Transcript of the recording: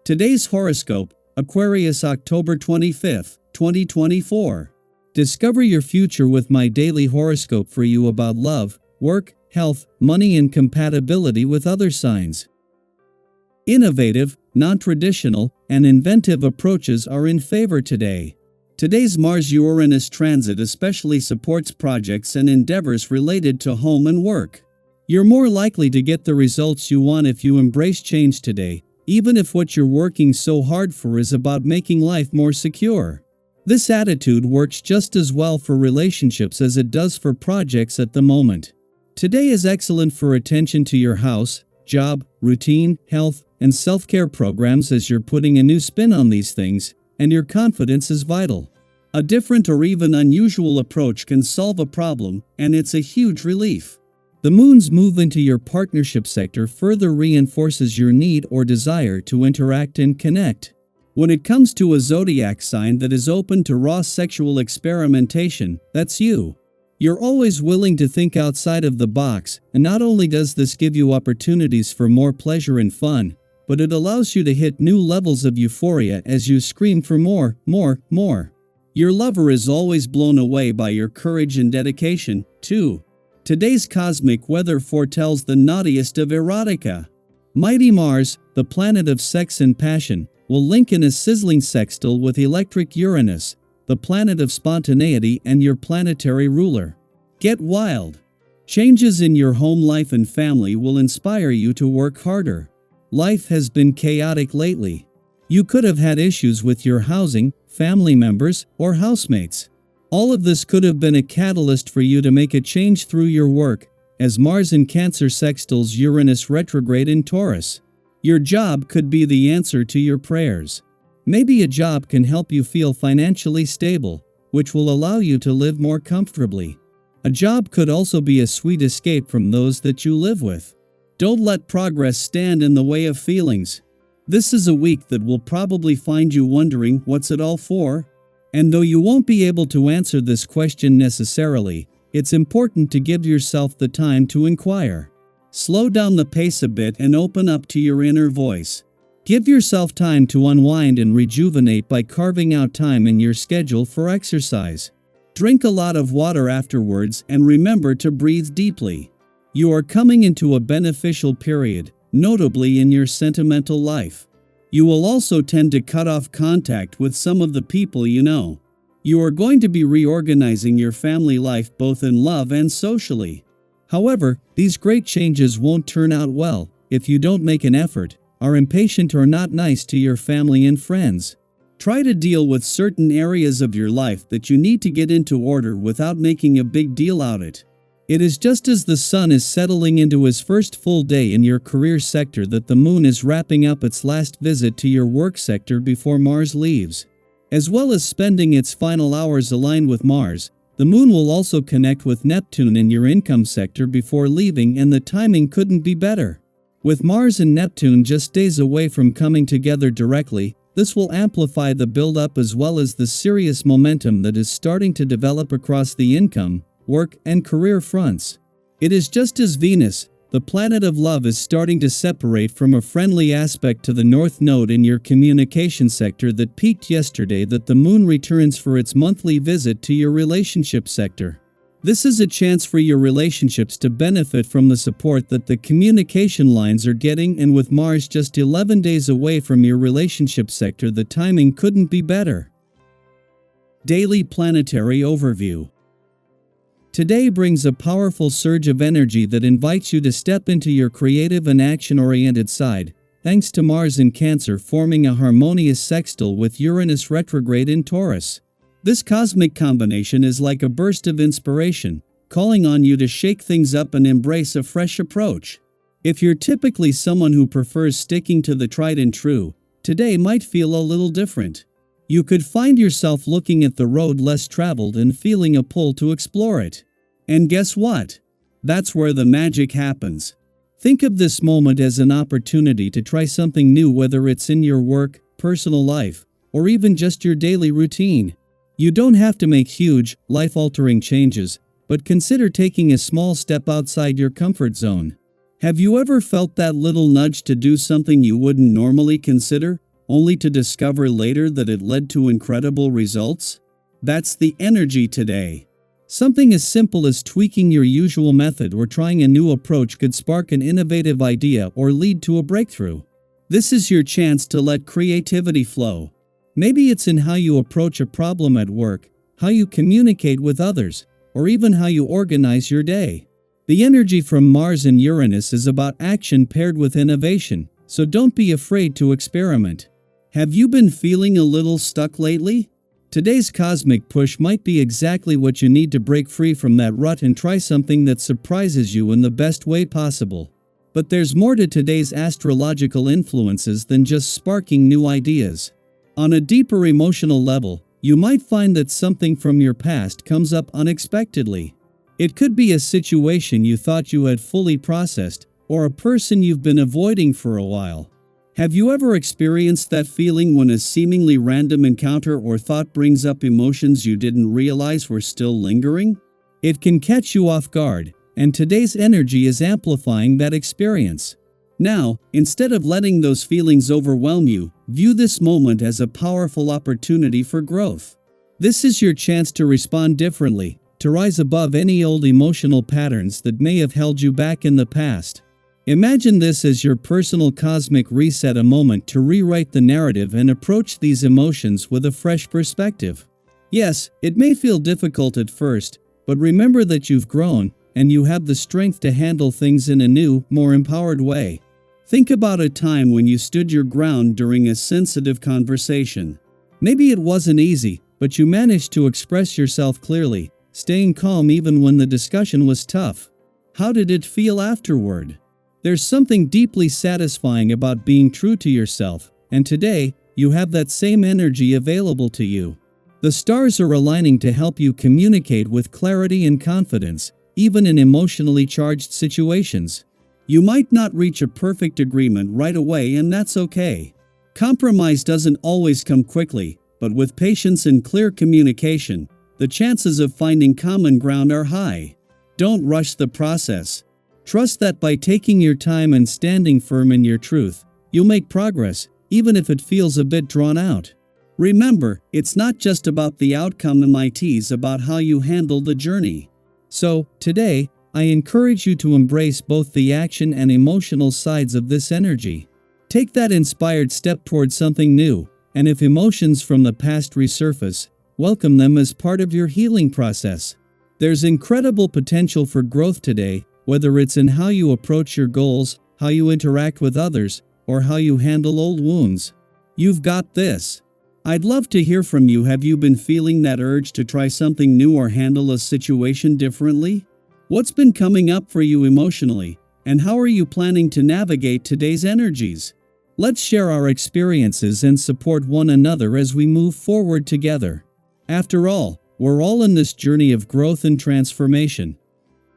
Today's horoscope, Aquarius October 25th, 2024. Discover your future with my daily horoscope for you about love, work, health, money and compatibility with other signs. Innovative, non-traditional, and inventive approaches are in favor today. Today's Mars-Uranus transit especially supports projects and endeavors related to home and work. You're more likely to get the results you want if you embrace change today, even if what you're working so hard for is about making life more secure. This attitude works just as well for relationships as it does for projects at the moment. Today is excellent for attention to your house, job, routine, health, and self-care programs as you're putting a new spin on these things, and your confidence is vital. A different or even unusual approach can solve a problem, and it's a huge relief. The moon's move into your partnership sector further reinforces your need or desire to interact and connect. When it comes to a zodiac sign that is open to raw sexual experimentation, that's you. You're always willing to think outside of the box, and not only does this give you opportunities for more pleasure and fun, but it allows you to hit new levels of euphoria as you scream for more, more, more. Your lover is always blown away by your courage and dedication, too. Today's cosmic weather foretells the naughtiest of erotica. Mighty Mars, the planet of sex and passion, will link in a sizzling sextile with electric Uranus, the planet of spontaneity and your planetary ruler. Get wild. Changes in your home life and family will inspire you to work harder. Life has been chaotic lately. You could have had issues with your housing, family members, or housemates. All of this could have been a catalyst for you to make a change through your work, as Mars in Cancer sextiles Uranus retrograde in Taurus. Your job could be the answer to your prayers. Maybe a job can help you feel financially stable, which will allow you to live more comfortably. A job could also be a sweet escape from those that you live with. Don't let progress stand in the way of feelings. This is a week that will probably find you wondering what's it all for? And though you won't be able to answer this question necessarily, it's important to give yourself the time to inquire. Slow down the pace a bit and open up to your inner voice. Give yourself time to unwind and rejuvenate by carving out time in your schedule for exercise. Drink a lot of water afterwards and remember to breathe deeply. You are coming into a beneficial period, notably in your sentimental life. You will also tend to cut off contact with some of the people you know. You are going to be reorganizing your family life both in love and socially. However, these great changes won't turn out well if you don't make an effort, are impatient or not nice to your family and friends. Try to deal with certain areas of your life that you need to get into order without making a big deal out of it. It is just as the sun is settling into his first full day in your career sector that the moon is wrapping up its last visit to your work sector before Mars leaves. As well as spending its final hours aligned with Mars, the moon will also connect with Neptune in your income sector before leaving, and the timing couldn't be better. With Mars and Neptune just days away from coming together directly, this will amplify the build-up as well as the serious momentum that is starting to develop across the income, work, and career fronts. It is just as Venus, the planet of love, is starting to separate from a friendly aspect to the North Node in your communication sector that peaked yesterday that the moon returns for its monthly visit to your relationship sector. This is a chance for your relationships to benefit from the support that the communication lines are getting, and with Mars just 11 days away from your relationship sector, the timing couldn't be better. Daily Planetary Overview. Today brings a powerful surge of energy that invites you to step into your creative and action-oriented side, thanks to Mars in Cancer forming a harmonious sextile with Uranus retrograde in Taurus. This cosmic combination is like a burst of inspiration, calling on you to shake things up and embrace a fresh approach. If you're typically someone who prefers sticking to the tried and true, today might feel a little different. You could find yourself looking at the road less traveled and feeling a pull to explore it. And guess what? That's where the magic happens. Think of this moment as an opportunity to try something new, whether it's in your work, personal life, or even just your daily routine. You don't have to make huge, life-altering changes, but consider taking a small step outside your comfort zone. Have you ever felt that little nudge to do something you wouldn't normally consider? only to discover later that it led to incredible results? That's the energy today. Something as simple as tweaking your usual method or trying a new approach could spark an innovative idea or lead to a breakthrough. This is your chance to let creativity flow. Maybe it's in how you approach a problem at work, how you communicate with others, or even how you organize your day. The energy from Mars and Uranus is about action paired with innovation, so don't be afraid to experiment. Have you been feeling a little stuck lately? Today's cosmic push might be exactly what you need to break free from that rut and try something that surprises you in the best way possible. But there's more to today's astrological influences than just sparking new ideas. On a deeper emotional level, you might find that something from your past comes up unexpectedly. It could be a situation you thought you had fully processed, or a person you've been avoiding for a while. Have you ever experienced that feeling when a seemingly random encounter or thought brings up emotions you didn't realize were still lingering? It can catch you off guard, and today's energy is amplifying that experience. Now, instead of letting those feelings overwhelm you, view this moment as a powerful opportunity for growth. This is your chance to respond differently, to rise above any old emotional patterns that may have held you back in the past. Imagine this as your personal cosmic reset, a moment to rewrite the narrative and approach these emotions with a fresh perspective. Yes, it may feel difficult at first, but remember that you've grown, and you have the strength to handle things in a new, more empowered way. Think about a time when you stood your ground during a sensitive conversation. Maybe it wasn't easy, but you managed to express yourself clearly, staying calm even when the discussion was tough. How did it feel afterward? There's something deeply satisfying about being true to yourself, and today, you have that same energy available to you. The stars are aligning to help you communicate with clarity and confidence, even in emotionally charged situations. You might not reach a perfect agreement right away, and that's okay. Compromise doesn't always come quickly, but with patience and clear communication, the chances of finding common ground are high. Don't rush the process. Trust that by taking your time and standing firm in your truth, you'll make progress, even if it feels a bit drawn out. Remember, it's not just about the outcome, it's about how you handle the journey. So, today, I encourage you to embrace both the action and emotional sides of this energy. Take that inspired step towards something new, and if emotions from the past resurface, welcome them as part of your healing process. There's incredible potential for growth today, whether it's in how you approach your goals, how you interact with others, or how you handle old wounds. You've got this. I'd love to hear from you. Have you been feeling that urge to try something new or handle a situation differently? What's been coming up for you emotionally, and how are you planning to navigate today's energies? Let's share our experiences and support one another as we move forward together. After all, we're all in this journey of growth and transformation,